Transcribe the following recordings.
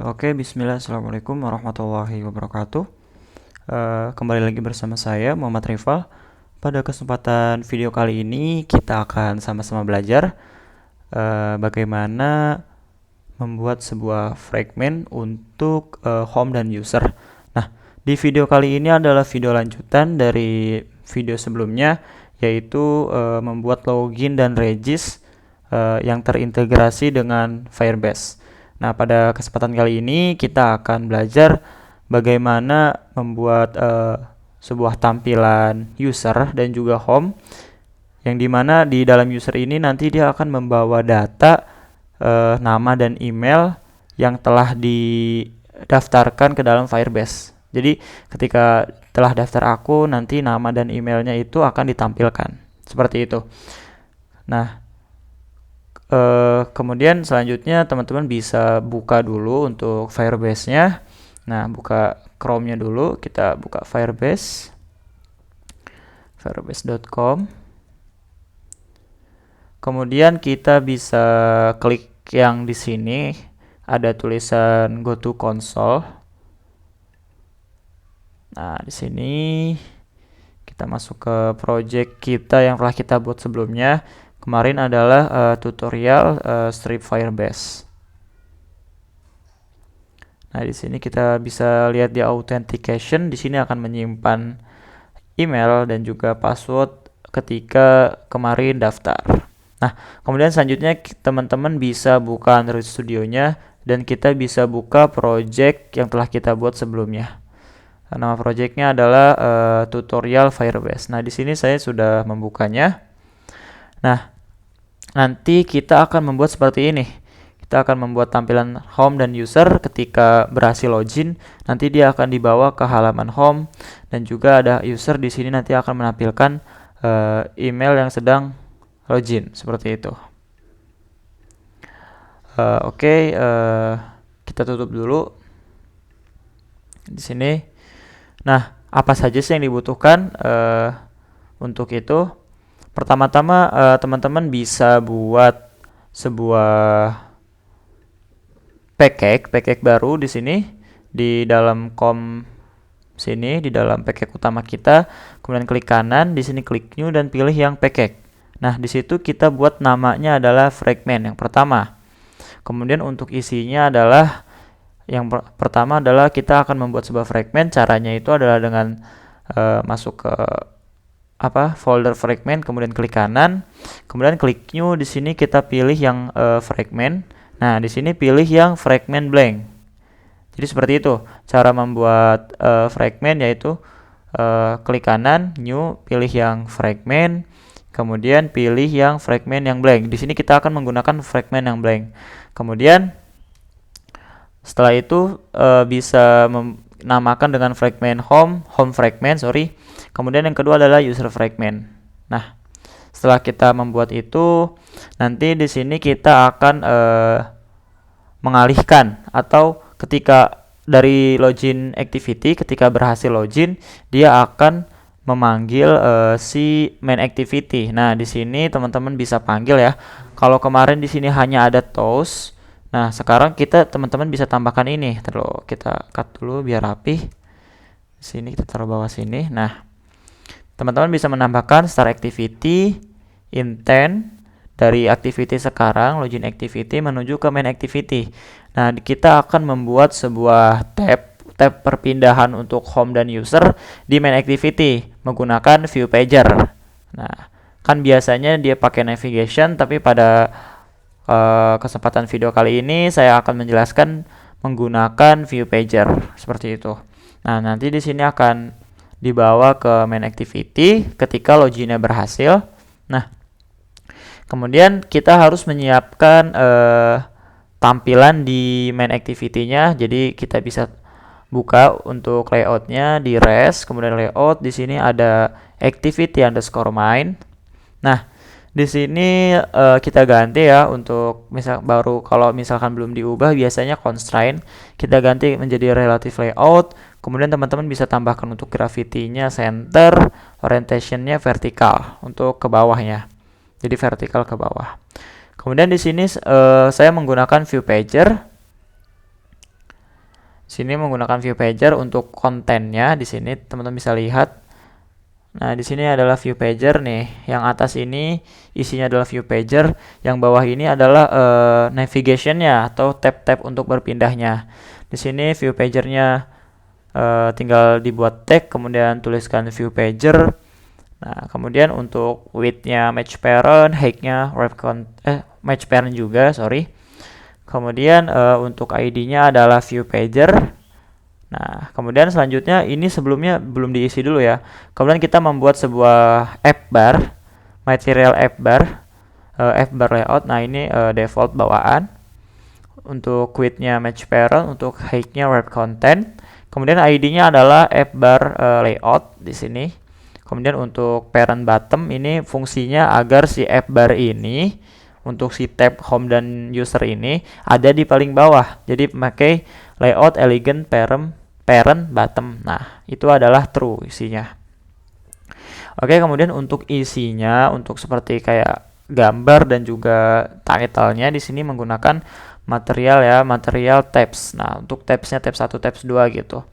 Oke, Bismillah, Assalamualaikum warahmatullahi wabarakatuh. Kembali lagi bersama saya, Muhammad Rifal. Pada kesempatan video kali ini, kita akan sama-sama belajar bagaimana membuat sebuah fragment untuk home dan user. Nah, di video kali ini adalah video lanjutan dari video sebelumnya, yaitu membuat login dan regis yang terintegrasi dengan Firebase. Nah, pada kesempatan kali ini kita akan belajar bagaimana membuat sebuah tampilan user dan juga home, yang dimana di dalam user ini nanti dia akan membawa data nama dan email yang telah didaftarkan ke dalam Firebase. Jadi ketika telah daftar akun, nanti nama dan emailnya itu akan ditampilkan seperti itu. Nah, kemudian selanjutnya teman-teman bisa buka dulu untuk Firebase-nya. Nah, buka Chrome-nya dulu. Kita buka Firebase, firebase.com. Kemudian kita bisa klik yang di sini ada tulisan Go to Console. Nah, di sini kita masuk ke project kita yang telah kita buat sebelumnya. Kemarin adalah tutorial strip Firebase. Nah, di sini kita bisa lihat di authentication. Di sini akan menyimpan email dan juga password ketika kemarin daftar. Nah, kemudian selanjutnya teman-teman bisa buka Android Studio-nya dan kita bisa buka project yang telah kita buat sebelumnya. Nama projectnya adalah tutorial Firebase. Nah, di sini saya sudah membukanya. Nah, nanti kita akan membuat seperti ini. Kita akan membuat tampilan home dan user ketika berhasil login. Nanti dia akan dibawa ke halaman home dan juga ada user di sini nanti akan menampilkan email yang sedang login seperti itu. Oke, kita tutup dulu di sini. Nah, apa saja sih yang dibutuhkan untuk itu? Pertama-tama teman-teman bisa buat sebuah package baru di sini di dalam sini di dalam package utama kita. Kemudian klik kanan, di sini klik new dan pilih yang package. Nah, di situ kita buat namanya adalah fragment yang pertama. Kemudian untuk isinya adalah yang pertama adalah kita akan membuat sebuah fragment. Caranya itu adalah dengan masuk ke folder fragment, kemudian klik kanan, kemudian klik new. Di sini kita pilih yang fragment. Nah, di sini pilih yang fragment blank. Jadi seperti itu cara membuat fragment, yaitu klik kanan, new, pilih yang fragment, kemudian pilih yang fragment yang blank. Di sini kita akan menggunakan fragment yang blank. Kemudian setelah itu bisa menamakan dengan fragment home fragment, Kemudian yang kedua adalah user fragment. Nah, setelah kita membuat itu, nanti di sini kita akan mengalihkan, atau ketika dari login activity, ketika berhasil login, dia akan memanggil si main activity. Nah, di sini teman-teman bisa panggil ya. Kalau kemarin di sini hanya ada toast. Nah, sekarang teman-teman bisa tambahkan ini. Terus kita cut dulu biar rapi. Sini kita taruh bawah sini. Nah, teman-teman bisa menambahkan start activity, intent dari activity sekarang, login activity menuju ke main activity. Nah, kita akan membuat sebuah tab perpindahan untuk home dan user di main activity menggunakan view pager. Nah, kan biasanya dia pakai navigation, tapi pada kesempatan video kali ini saya akan menjelaskan menggunakan view pager seperti itu. Nah, nanti di sini akan dibawa ke main activity ketika loginnya berhasil. Nah, kemudian kita harus menyiapkan tampilan di main activity-nya. Jadi kita bisa buka untuk layoutnya di rest, kemudian layout. Di sini ada activity underscore main. Nah, di sini kita ganti ya, untuk kalau misalkan belum diubah biasanya constraint, kita ganti menjadi relative layout. Kemudian teman-teman bisa tambahkan untuk gravity-nya center, orientation-nya vertikal untuk ke bawahnya. Jadi vertikal ke bawah. Kemudian di sini saya menggunakan view pager. Sini menggunakan view pager untuk kontennya. Di sini teman-teman bisa lihat. Nah, di sini adalah view pager nih. Yang atas ini isinya adalah view pager, yang bawah ini adalah navigation-nya atau tab-tab untuk berpindahnya. Di sini view pagernya tinggal dibuat tag, kemudian tuliskan view pager. Nah, kemudian untuk width-nya match parent, height-nya match parent juga, sorry. Kemudian untuk ID-nya adalah view pager. Nah, kemudian selanjutnya ini sebelumnya belum diisi dulu ya. Kemudian kita membuat sebuah app bar, material app bar layout. Nah, ini default bawaan. Untuk width-nya match parent, untuk height-nya wrap content. Kemudian ID-nya adalah app bar layout di sini. Kemudian untuk parent bottom ini fungsinya agar si app bar ini untuk si tab home dan user ini ada di paling bawah. Jadi memakai layout elegant parent bottom. Nah, itu adalah true isinya. Oke, kemudian untuk isinya, untuk seperti kayak gambar dan juga title-nya di sini menggunakan material ya, material tabs. Nah, untuk tabs-nya tab 1, tabs 2 gitu.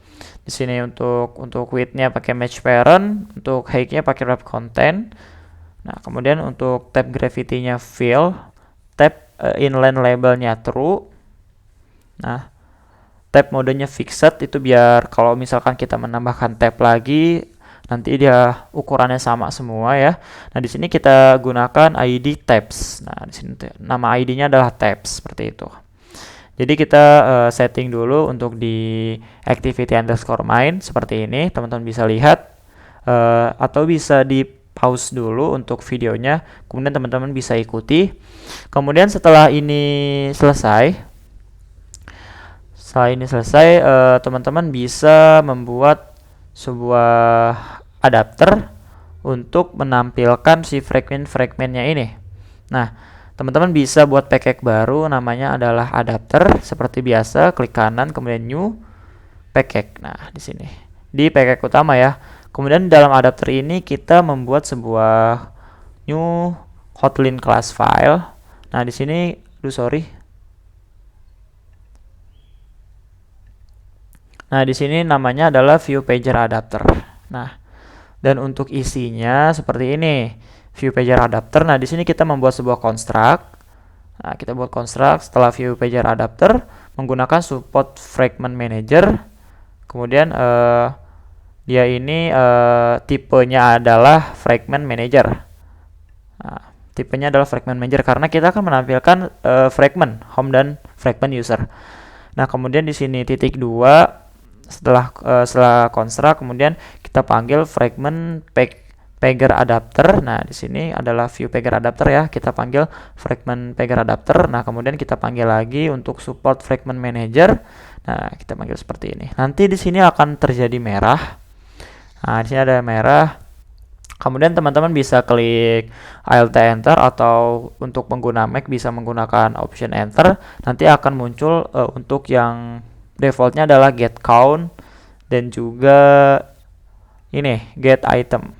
Di sini untuk width-nya pakai match parent, untuk height-nya pakai wrap content. Nah, kemudian untuk tab gravity-nya fill, tab inline label-nya true. Nah, tab modenya fixed itu biar kalau misalkan kita menambahkan tab lagi nanti dia ukurannya sama semua ya. Nah, di sini kita gunakan ID tabs. Nah, di sini nama ID-nya adalah tabs seperti itu. Jadi kita setting dulu untuk di activity underscore main seperti ini. Teman-teman bisa lihat atau bisa di pause dulu untuk videonya. Kemudian teman-teman bisa ikuti. Kemudian setelah ini selesai, teman-teman bisa membuat sebuah adapter untuk menampilkan si fragment-fragmentnya ini. Nah, teman-teman bisa buat package baru, namanya adalah adapter. Seperti biasa, klik kanan, kemudian new package. Nah, di sini di package utama ya. Kemudian dalam adapter ini kita membuat sebuah new Kotlin class file. Nah, di sini, Nah, di sini namanya adalah view pager adapter. Nah, dan untuk isinya seperti ini. View pager adapter. Nah, di sini kita membuat sebuah construct. Nah, kita buat construct setelah view pager adapter menggunakan support fragment manager. Kemudian dia ini tipenya adalah fragment manager. Nah, tipenya adalah fragment manager karena kita akan menampilkan fragment home dan fragment user. Nah, kemudian di sini titik 2 setelah construct kemudian kita panggil fragment pager adapter. Nah, di sini adalah view pager adapter ya. Kita panggil fragment pager adapter. Nah, kemudian kita panggil lagi untuk support fragment manager. Nah, kita panggil seperti ini. Nanti di sini akan terjadi merah. Nah, di sini ada merah. Kemudian teman-teman bisa klik Alt Enter atau untuk pengguna Mac bisa menggunakan Option Enter. Nanti akan muncul untuk yang defaultnya adalah get count dan juga ini get item.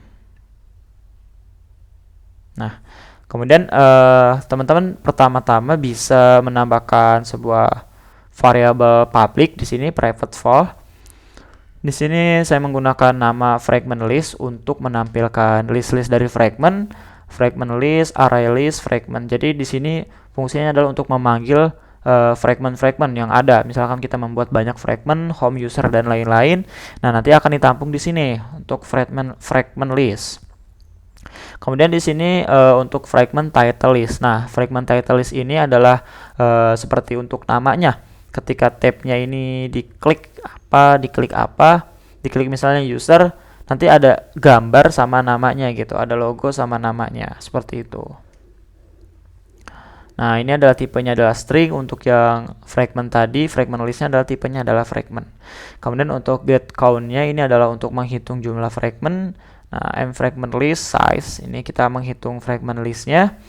Nah, kemudian teman-teman pertama-tama bisa menambahkan sebuah variabel public di sini private vol. Di sini saya menggunakan nama fragment list untuk menampilkan list-list dari fragment list, array list, fragment. Jadi di sini fungsinya adalah untuk memanggil fragment-fragment yang ada. Misalkan kita membuat banyak fragment, home user dan lain-lain. Nah, nanti akan ditampung di sini untuk fragment list. Kemudian di sini untuk fragment title list. Nah, fragment title list ini adalah seperti untuk namanya. Ketika tabnya ini diklik misalnya user, nanti ada gambar sama namanya gitu, ada logo sama namanya, seperti itu. Nah, ini adalah tipenya adalah string. Untuk yang fragment tadi, fragment listnya adalah tipenya adalah fragment. Kemudian untuk get count-nya ini adalah untuk menghitung jumlah fragment. Nah, fragment list size, ini kita menghitung fragment listnya.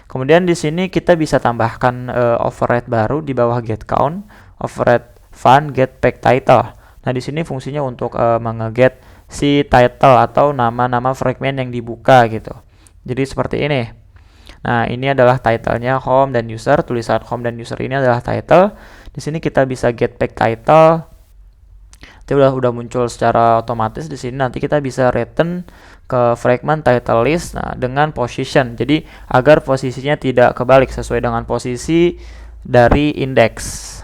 Kemudian di sini kita bisa tambahkan override baru di bawah get count, override fun get pack title. Nah, di sini fungsinya untuk mengeget si title atau nama-nama fragment yang dibuka gitu. Jadi seperti ini. Nah, ini adalah title-nya home dan user. Tulisan home dan user ini adalah title. Di sini kita bisa get pack title. Itu udah muncul secara otomatis di sini. Nanti kita bisa return ke fragment title list, nah, dengan position. Jadi agar posisinya tidak kebalik, sesuai dengan posisi dari indeks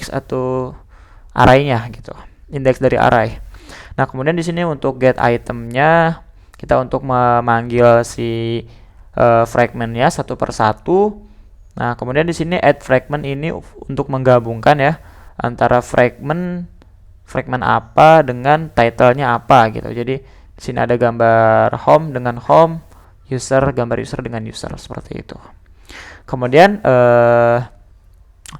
atau arraynya gitu. Indeks dari array. Nah, kemudian di sini untuk get itemnya kita untuk memanggil si fragmentnya satu persatu. Nah, kemudian di sini add fragment ini untuk menggabungkan ya antara fragment apa dengan title-nya apa gitu. Jadi di sini ada gambar home dengan home, gambar user dengan user, seperti itu. Kemudian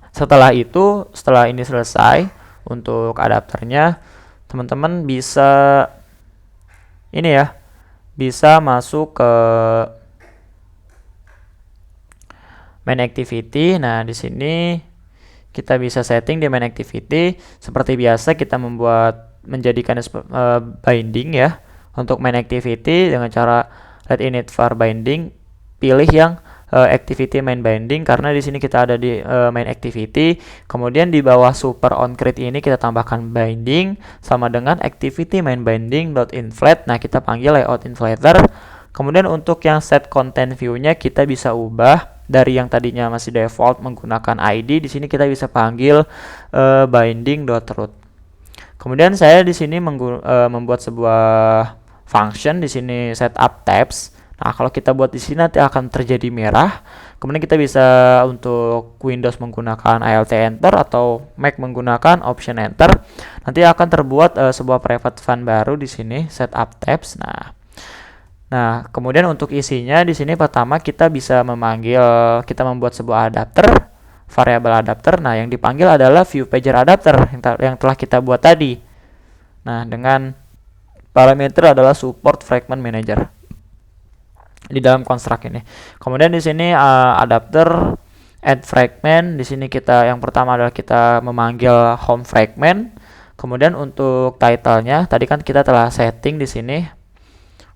setelah ini selesai untuk adapternya, teman-teman bisa bisa masuk ke main activity. Nah, di sini kita bisa setting di main activity. Seperti biasa kita menjadikan binding ya untuk main activity dengan cara let init var binding. Pilih yang activity main binding karena di sini kita ada di main activity. Kemudian di bawah super on create ini kita tambahkan binding sama dengan activity main binding dot inflate. Nah, kita panggil layout inflater. Kemudian untuk yang set content view-nya kita bisa ubah dari yang tadinya masih default menggunakan ID. Di sini kita bisa panggil binding.root. Kemudian saya di sini membuat sebuah function di sini setup tabs. Nah, kalau kita buat di sini nanti akan terjadi merah. Kemudian kita bisa untuk Windows menggunakan Alt Enter atau Mac menggunakan Option Enter. Nanti akan terbuat sebuah private fund baru di sini setup tabs. Nah, kemudian untuk isinya di sini pertama kita membuat sebuah adapter, variabel adapter. Nah, yang dipanggil adalah view pager adapter yang telah kita buat tadi. Nah, dengan parameter adalah support fragment manager di dalam construct ini. Kemudian di sini adapter add fragment. Di sini yang pertama adalah kita memanggil home fragment. Kemudian untuk title-nya tadi kan kita telah setting di sini.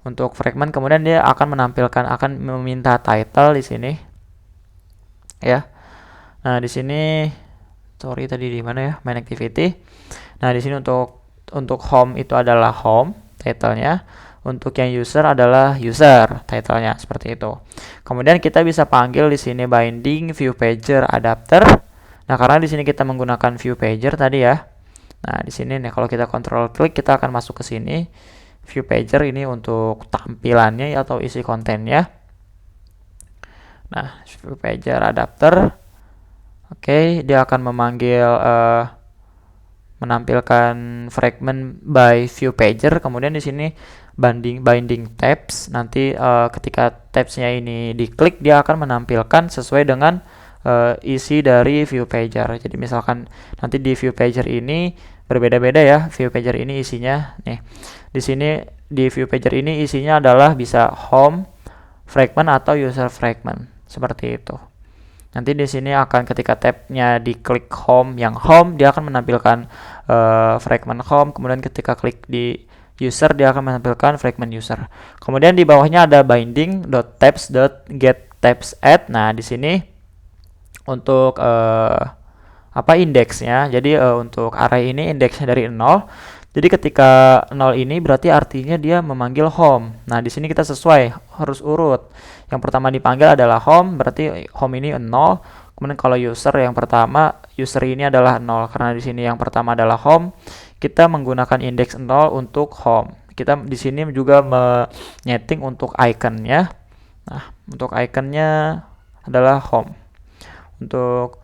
Untuk fragment kemudian dia akan meminta title di sini. Ya. Nah, di sini tadi di mana ya? Main activity. Nah, di sini untuk home itu adalah home title-nya. Untuk yang user adalah user title-nya, seperti itu. Kemudian kita bisa panggil di sini binding view pager adapter. Nah, karena di sini kita menggunakan view pager tadi ya. Nah, di sini nih kalau kita control klik kita akan masuk ke sini. View pager ini untuk tampilannya atau isi kontennya. Nah, view pager adapter. Oke, dia akan menampilkan fragment by view pager. Kemudian di sini binding tabs. Nanti ketika tabsnya ini diklik dia akan menampilkan sesuai dengan isi dari view pager. Jadi misalkan nanti di view pager ini berbeda-beda ya. View pager ini isinya nih. Di sini di view pager ini isinya adalah bisa home fragment atau user fragment, seperti itu. Nanti di sini akan ketika tabnya diklik home dia akan menampilkan fragment home. Kemudian ketika klik di user dia akan menampilkan fragment user. Kemudian di bawahnya ada binding.tabs.getTabsAdd. Nah, di sini untuk indeksnya. Jadi untuk array ini indeksnya dari 0. Jadi ketika 0 ini berarti artinya dia memanggil home. Nah, di sini kita sesuai, harus urut. Yang pertama dipanggil adalah home, berarti home ini 0. Kemudian kalau user yang pertama, user ini adalah 0 karena di sini yang pertama adalah home. Kita menggunakan indeks 0 untuk home. Kita di sini juga menyeting untuk iconnya. Nah, untuk iconnya adalah home. Untuk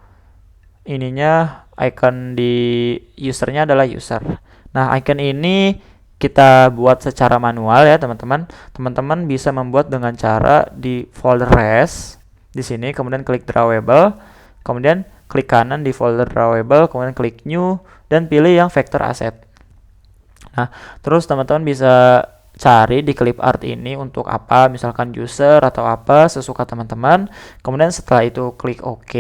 ininya icon di usernya adalah user. Nah, icon ini kita buat secara manual ya, teman-teman. Teman-teman bisa membuat dengan cara di folder res di sini, kemudian klik drawable, kemudian klik kanan di folder drawable, kemudian klik new dan pilih yang vector asset. Nah, terus teman-teman bisa cari di clip art ini untuk apa, misalkan user atau apa sesuka teman-teman. Kemudian setelah itu klik OK.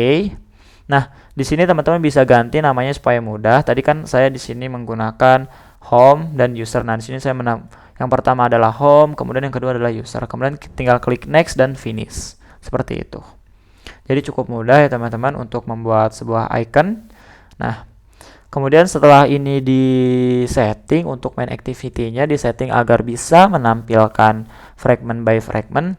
Nah, di sini teman-teman bisa ganti namanya supaya mudah. Tadi kan saya di sini menggunakan home dan user. Nah, di sini saya yang pertama adalah home, kemudian yang kedua adalah user. Kemudian tinggal klik next dan finish. Seperti itu. Jadi cukup mudah ya teman-teman untuk membuat sebuah icon. Nah, Kemudian setelah ini di setting untuk main activity-nya, di setting agar bisa menampilkan fragment by fragment.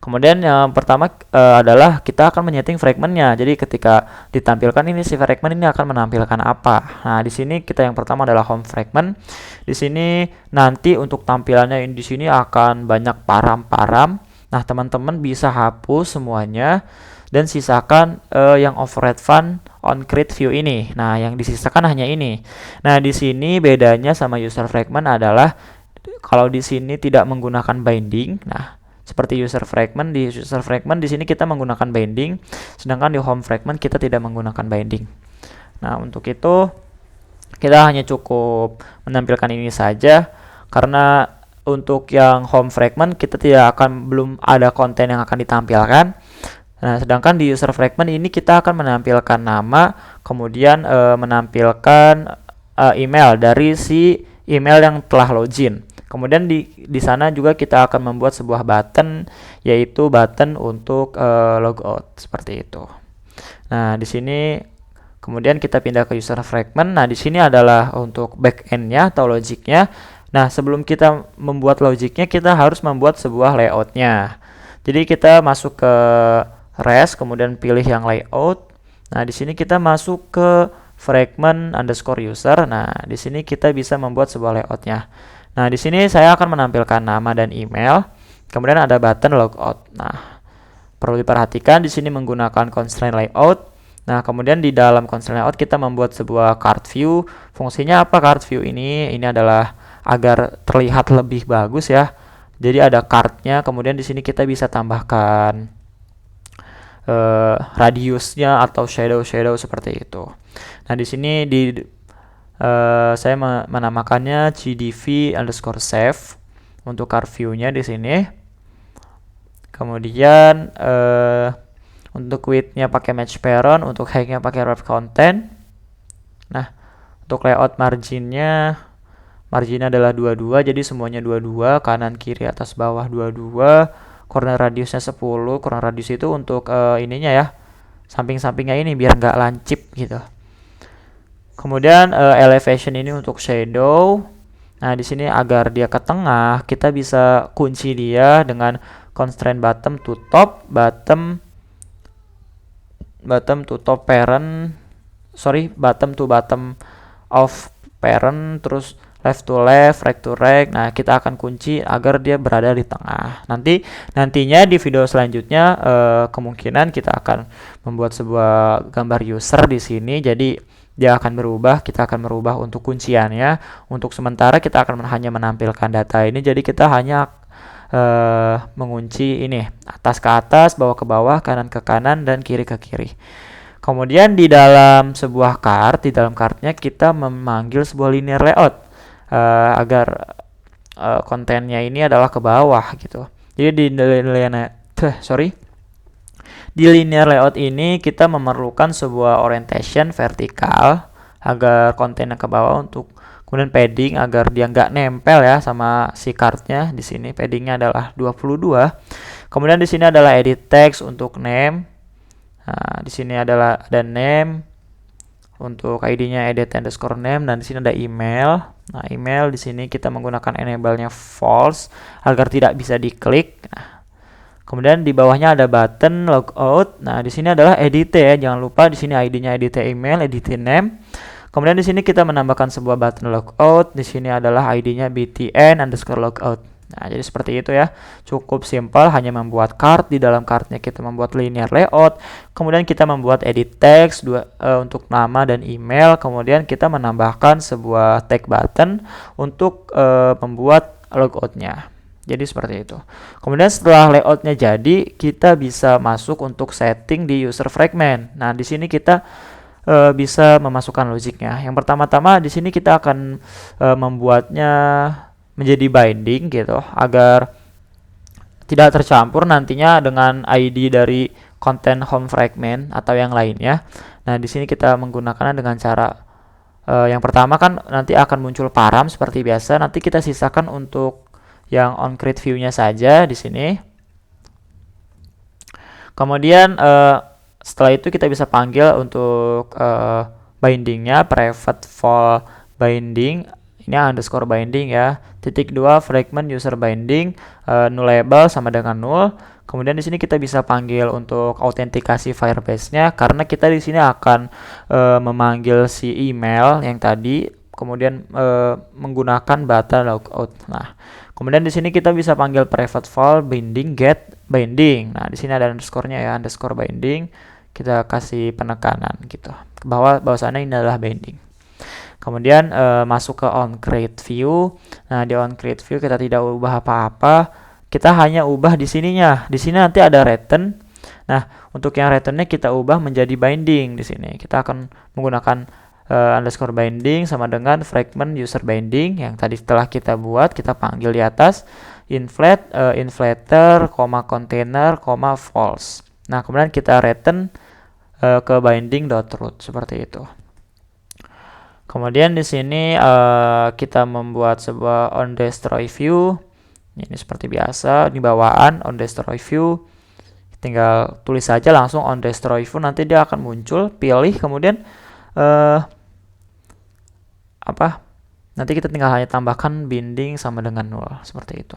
Kemudian yang pertama adalah kita akan menyeting fragmentnya. Jadi ketika ditampilkan ini si fragment ini akan menampilkan apa. Nah, di sini kita yang pertama adalah home fragment. Di sini nanti untuk tampilannya di sini akan banyak param-param. Nah, teman-teman bisa hapus semuanya dan sisakan yang override fun on create view ini. Nah, yang disisakan hanya ini. Nah, di sini bedanya sama user fragment adalah kalau di sini tidak menggunakan binding. Nah, seperti user fragment, di user fragment di sini kita menggunakan binding, sedangkan di home fragment kita tidak menggunakan binding. Nah, untuk itu kita hanya cukup menampilkan ini saja, karena untuk yang home fragment kita belum ada konten yang akan ditampilkan. Nah, sedangkan di user fragment ini kita akan menampilkan nama, kemudian menampilkan email dari si email yang telah login. Kemudian di sana juga kita akan membuat sebuah button, yaitu button untuk logout seperti itu. Nah, di sini kemudian kita pindah ke user fragment. Nah, di sini adalah untuk backend-nya atau logiknya. Nah, sebelum kita membuat logiknya, kita harus membuat sebuah layout-nya. Jadi kita masuk ke REST, kemudian pilih yang layout. Nah, di sini kita masuk ke fragment underscore user. Nah, di sini kita bisa membuat sebuah layout-nya. Nah, di sini saya akan menampilkan nama dan email. Kemudian ada button logout. Nah, perlu diperhatikan di sini menggunakan constraint layout. Nah, kemudian di dalam constraint layout kita membuat sebuah card view. Fungsinya apa card view ini? Ini adalah agar terlihat lebih bagus ya. Jadi ada cardnya. Kemudian di sini kita bisa tambahkan radiusnya atau shadow seperti itu. Nah, di sini saya menamakannya gdv underscore save untuk card view-nya di sini. Kemudian untuk width-nya pakai match parent, untuk height-nya pakai wrap content. Nah, untuk layout marginnya adalah 22, jadi semuanya 22, kanan kiri atas bawah 22. Corner radiusnya 10. Corner radius itu untuk ininya ya, samping-sampingnya ini biar nggak lancip gitu. Kemudian elevation ini untuk shadow. Nah, di sini agar dia ke tengah, kita bisa kunci dia dengan constraint bottom to top, bottom to top parent, bottom to bottom of parent, terus left to left, right to right. Nah, kita akan kunci agar dia berada di tengah. Nantinya di video selanjutnya kemungkinan kita akan membuat sebuah gambar user di sini. Jadi dia akan berubah, kita akan merubah untuk kunciannya. Untuk sementara kita akan hanya menampilkan data ini. Jadi kita hanya mengunci ini atas ke atas, bawah ke bawah, kanan ke kanan, dan kiri ke kiri. Kemudian di dalam sebuah card, di dalam cardnya kita memanggil sebuah linear layout agar kontennya ini adalah ke bawah gitu. Jadi di linear layout ini kita memerlukan sebuah orientation vertikal agar kontennya ke bawah, untuk kemudian padding agar dia nggak nempel ya sama si cardnya. Di sini paddingnya adalah 22. Kemudian di sini adalah edit text untuk name. Nah, di sini ada name. Untuk ID-nya edit underscore name, dan di sini ada email. Nah, email di sini kita menggunakan enable-nya false agar tidak bisa diklik. Nah, kemudian di bawahnya ada button logout. Nah, di sini adalah edit ya. Jangan lupa di sini ID-nya edit email, edit name. Kemudian di sini kita menambahkan sebuah button logout. Di sini adalah ID-nya btn underscore logout. Nah, jadi seperti itu ya. Cukup simpel, hanya membuat card. Di dalam cardnya kita membuat linear layout. Kemudian kita membuat edit text untuk nama dan email. Kemudian kita menambahkan sebuah tag button untuk membuat logoutnya. Jadi seperti itu. Kemudian setelah layoutnya jadi, kita bisa masuk untuk setting di user fragment. Nah, di sini kita bisa memasukkan logiknya. Yang pertama-tama di sini kita akan membuatnya menjadi binding gitu agar tidak tercampur nantinya dengan ID dari konten home fragment atau yang lainnya. Nah, di sini kita menggunakannya dengan cara yang pertama kan nanti akan muncul param seperti biasa. Nanti kita sisakan untuk yang on create view-nya saja di sini. Kemudian setelah itu kita bisa panggil untuk bindingnya private vol binding, ini underscore binding ya. Titik 2 fragment user binding, nullable sama dengan null. Kemudian di sini kita bisa panggil untuk autentikasi Firebase-nya karena kita di sini akan memanggil si email yang tadi, kemudian menggunakan button logout. Nah, kemudian di sini kita bisa panggil private vol binding get binding. Nah, di sini ada underscore-nya ya, underscore binding. Kita kasih penekanan gitu bahwasannya ini adalah binding. Kemudian masuk ke onCreate view. Nah, di onCreate view kita tidak ubah apa-apa. Kita hanya ubah di sininya. Di sini nanti ada return. Nah, untuk yang returnnya kita ubah menjadi binding di sini. Kita akan menggunakan underscore binding sama dengan fragment user binding yang tadi telah kita buat. Kita panggil di atas inflate, inflator, container, false. Nah, kemudian kita return ke binding.root seperti itu. Kemudian di sini kita membuat sebuah onDestroy view. Ini seperti biasa, ini bawaan onDestroy view. Tinggal tulis saja langsung onDestroy view, nanti dia akan muncul. Pilih, kemudian nanti kita tinggal hanya tambahkan binding sama dengan null seperti itu.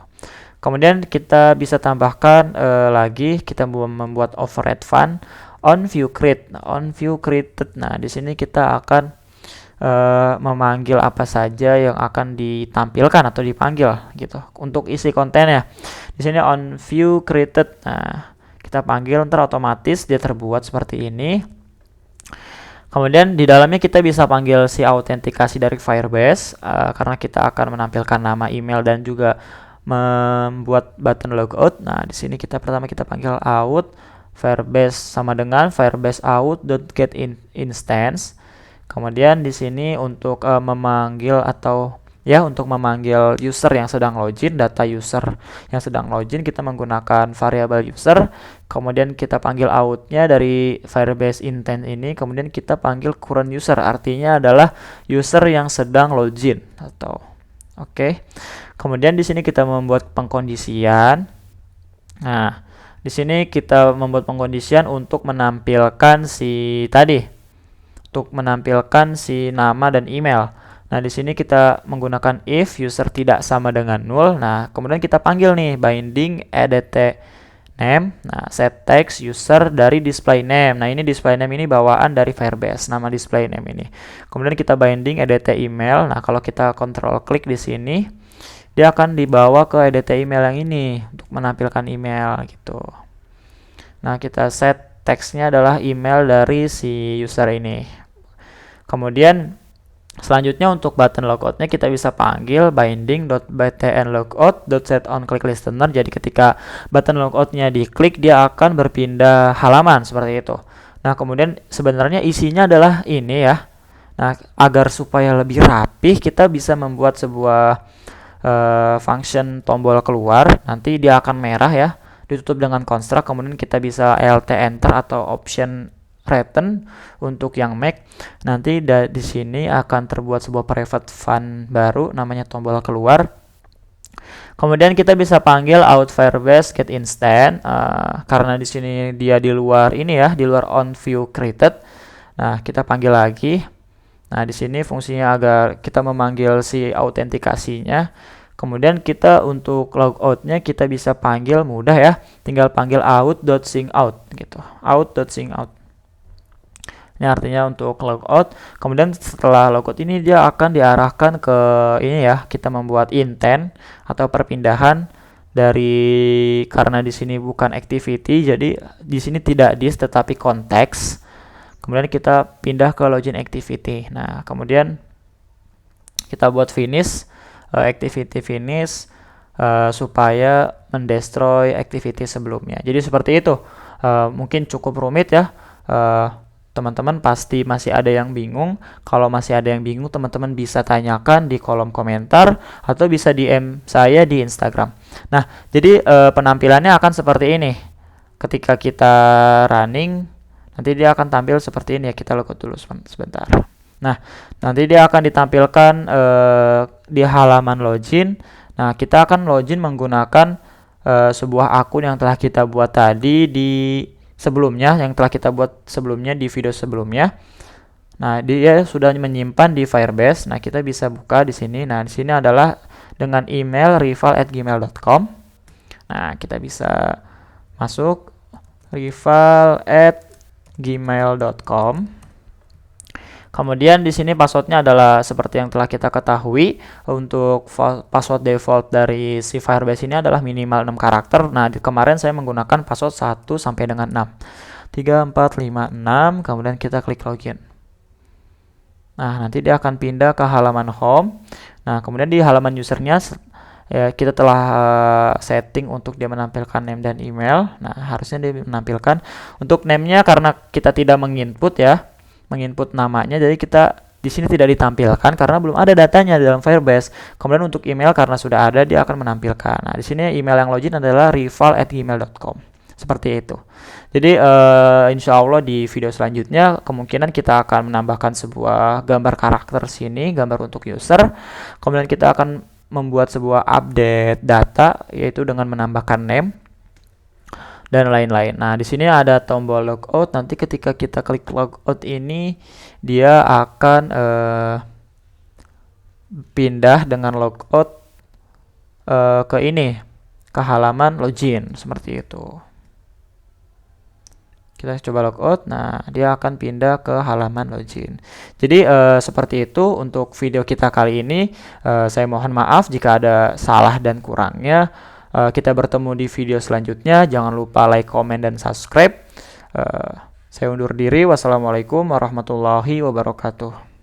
Kemudian kita bisa tambahkan lagi, kita membuat override fun on view create. Nah, on view created. Nah, di sini kita akan memanggil apa saja yang akan ditampilkan atau dipanggil gitu untuk isi kontennya. Di sini on view created. Nah, kita panggil, ntar otomatis dia terbuat seperti ini. Kemudian di dalamnya kita bisa panggil si autentikasi dari Firebase karena kita akan menampilkan nama, email, dan juga membuat button logout. Nah, di sini pertama kita panggil out Firebase sama dengan Firebase out.get instance. Kemudian di sini untuk memanggil user yang sedang login, data user yang sedang login, kita menggunakan variabel user. Kemudian kita panggil outnya dari Firebase intent ini. Kemudian kita panggil current user, artinya adalah user yang sedang login atau oke. Kemudian di sini kita membuat pengkondisian. Nah, di sini kita membuat pengkondisian untuk menampilkan menampilkan si nama dan email. Nah, di sini kita menggunakan if user tidak sama dengan null. Nah, kemudian kita panggil nih binding edt name. Nah, set text user dari display name. Nah, ini display name ini bawaan dari Firebase, nama display name ini. Kemudian kita binding edt email. Nah, kalau kita control klik di sini, dia akan dibawa ke edt email yang ini untuk menampilkan email gitu. Nah, kita set teksnya adalah email dari si user ini. Kemudian selanjutnya untuk button logoutnya kita bisa panggil binding.btnlogout.setOnClickListener. Jadi ketika button logoutnya diklik, dia akan berpindah halaman seperti itu. Nah, kemudian sebenarnya isinya adalah ini ya. Nah, agar supaya lebih rapih, kita bisa membuat sebuah function tombol keluar. Nanti dia akan merah ya, ditutup dengan construct. Kemudian kita bisa alt enter atau option return untuk yang Mac. Nanti di sini akan terbuat sebuah private fun baru namanya tombol keluar. Kemudian kita bisa panggil out Firebase get instant karena di sini dia di luar ini ya, di luar on view created. Nah, kita panggil lagi. Nah, di sini fungsinya agar kita memanggil si autentikasinya. Kemudian kita untuk logoutnya kita bisa panggil mudah ya, tinggal panggil out.singout gitu, out.singout. Ini artinya untuk logout. Kemudian setelah logout ini dia akan diarahkan ke ini ya, kita membuat intent atau perpindahan dari, karena di sini bukan activity, jadi di sini tidak dis tetapi konteks. Kemudian kita pindah ke login activity. Nah, kemudian kita buat finish activity finish supaya mendestroy activity sebelumnya. Jadi seperti itu. Mungkin cukup rumit ya. Teman-teman pasti masih ada yang bingung. Kalau masih ada yang bingung, teman-teman bisa tanyakan di kolom komentar atau bisa DM saya di Instagram. Nah, jadi penampilannya akan seperti ini. Ketika kita running, nanti dia akan tampil seperti ini ya. Kita logout dulu sebentar. Nah, nanti dia akan ditampilkan di halaman login. Nah, kita akan login menggunakan sebuah akun yang telah kita buat tadi di sebelumnya, yang telah kita buat sebelumnya di video sebelumnya. Nah, dia sudah menyimpan di Firebase. Nah, kita bisa buka di sini. Nah, di sini adalah dengan email rival@gmail.com. Nah, kita bisa masuk rival@gmail.com. Kemudian di sini passwordnya adalah seperti yang telah kita ketahui. Untuk password default dari si Firebase ini adalah minimal 6 karakter. Nah, kemarin saya menggunakan password 1 sampai dengan 6. 3, 4, 5, 6. Kemudian kita klik login. Nah, nanti dia akan pindah ke halaman home. Nah, kemudian di halaman usernya ya, kita telah setting untuk dia menampilkan name dan email. Nah, harusnya dia menampilkan. Untuk name-nya karena kita tidak menginput ya, menginput namanya, jadi kita di sini tidak ditampilkan karena belum ada datanya dalam Firebase. Kemudian untuk email karena sudah ada, dia akan menampilkan. Nah, di sini email yang login adalah rival@gmail.com. Seperti itu. Jadi insya Allah di video selanjutnya kemungkinan kita akan menambahkan sebuah gambar karakter sini, gambar untuk user. Kemudian kita akan membuat sebuah update data yaitu dengan menambahkan name dan lain-lain. Nah, di sini ada tombol logout. Nanti ketika kita klik logout ini dia akan pindah dengan logout ke ini, ke halaman login seperti itu. Kita coba logout, nah dia akan pindah ke halaman login. Jadi seperti itu untuk video kita kali ini. Saya mohon maaf jika ada salah dan kurangnya. Kita bertemu di video selanjutnya. Jangan lupa like, comment, dan subscribe. Saya undur diri. Wassalamualaikum warahmatullahi wabarakatuh.